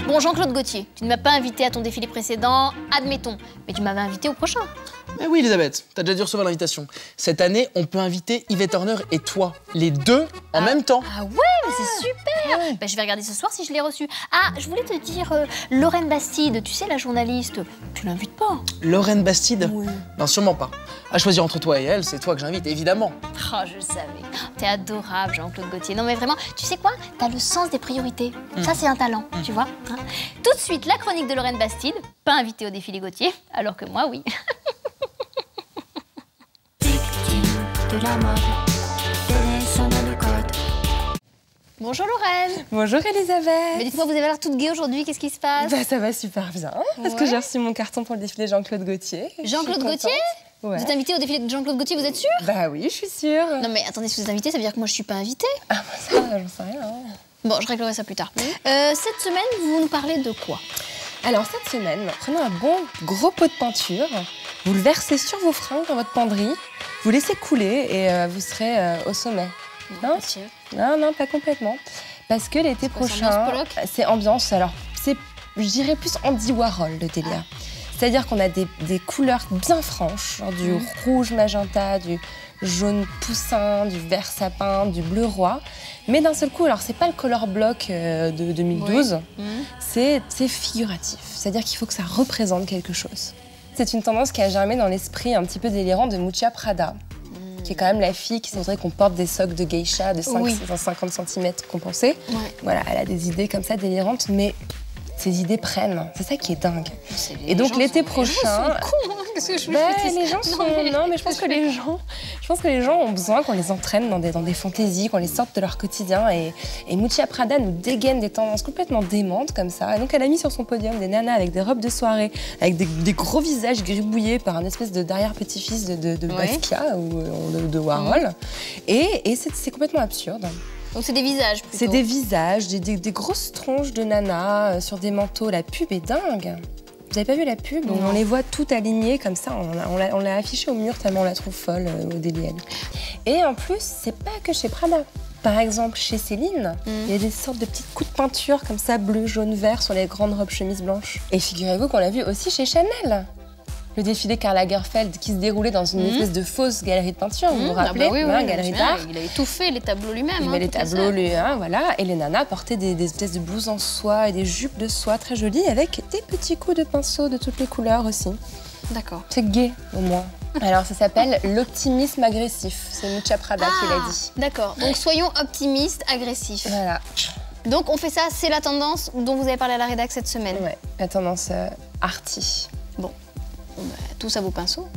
Bon, Jean-Claude Gaultier, tu ne m'as pas invité à ton défilé précédent, admettons, mais tu m'avais invité au prochain. Mais oui, Elisabeth, t'as déjà dû recevoir l'invitation. Cette année, on peut inviter Yvette Horner et toi, les deux en même temps. Ah ouais, mais c'est super. Ouais. Bah, je vais regarder ce soir si je l'ai reçu. Ah, je voulais te dire, Lorraine Bastide, tu sais, la journaliste, tu l'invites pas? Lorraine Bastide? Oui. Non, sûrement pas. À choisir entre toi et elle, c'est toi que j'invite, évidemment. Oh, je le savais. T'es adorable, Jean-Claude Gaultier. Non, mais vraiment, tu sais quoi? T'as le sens des priorités. Ça, c'est un talent, tu vois, hein. Tout de suite, la chronique de Lorraine Bastide, pas invitée au défilé Gaultier, alors que moi, oui. De la mode, descend dans le code. Bonjour Lorraine. Bonjour Elisabeth. Mais dites-moi, vous avez l'air toute gaie aujourd'hui, qu'est-ce qui se passe? Bah, ça va super bien, parce que j'ai reçu mon carton pour le défilé Jean-Claude Gaultier. Jean-Claude Gaultier? Ouais. Vous êtes invité au défilé de Jean-Claude Gaultier, vous êtes sûre? Bah oui, je suis sûre. Non mais attendez, si vous êtes invité, ça veut dire que moi je suis pas invitée. Ah bah ça, j'en sais rien. Bon, je réglerai ça plus tard. Cette semaine, vous nous parlez de quoi? Alors cette semaine, prenez un bon gros pot de peinture, vous le versez sur vos fringues dans votre penderie, vous laissez couler et vous serez au sommet. Non, non, pas complètement. Parce que l'été prochain, c'est ambiance. Alors, c'est, je dirais, plus Andy Warhol, le délire. C'est-à-dire qu'on a des couleurs bien franches, genre du rouge magenta, du jaune poussin, du vert sapin, du bleu roi. Mais d'un seul coup, alors c'est pas le color block de 2012, c'est figuratif. C'est-à-dire qu'il faut que ça représente quelque chose. C'est une tendance qui a germé dans l'esprit un petit peu délirant de Miuccia Prada, qui est quand même la fille qui voudrait qu'on porte des socks de geisha de 50 cm compensés. Voilà, elle a des idées comme ça délirantes, mais ces idées prennent. C'est ça qui est dingue. Et donc l'été prochain, les gens sont non, mais je pense que les gens ont besoin qu'on les entraîne dans des fantaisies, qu'on les sorte de leur quotidien. Et Miuccia Prada nous dégaine des tendances complètement démentes comme ça. Et donc elle a mis sur son podium des nanas avec des robes de soirée, avec des gros visages gribouillés par un espèce d'arrière-petit-fils de Basquiat ou de Warhol. Et c'est complètement absurde. Donc c'est des visages plutôt. C'est des visages, des grosses tronches de nanas sur des manteaux. La pub est dingue. Vous avez pas vu la pub? On les voit toutes alignées comme ça. On l'a affichée au mur tellement on la trouve folle, Odélienne. Et en plus, c'est pas que chez Prada. Par exemple, chez Céline, il y a des sortes de petites coups de peinture comme ça, bleu, jaune, vert sur les grandes robes chemises blanches. Et figurez-vous qu'on l'a vu aussi chez Chanel. Le défilé Karl Lagerfeld qui se déroulait dans une espèce de fausse galerie de peinture, vous vous rappelez? Galerie d'art. Il avait tout fait, les tableaux lui-même. Il met les tableaux, voilà. Et les nanas portaient des espèces de blouses en soie et des jupes de soie très jolies avec des petits coups de pinceau de toutes les couleurs aussi. D'accord. C'est gai, au moins. Alors, ça s'appelle l'optimisme agressif. C'est Miuccia Prada qui l'a dit. D'accord. Donc, soyons optimistes, agressifs. Voilà. Donc, on fait ça, c'est la tendance dont vous avez parlé à la rédac cette semaine. Ouais, la tendance arty. Bon, tous à vos pinceaux.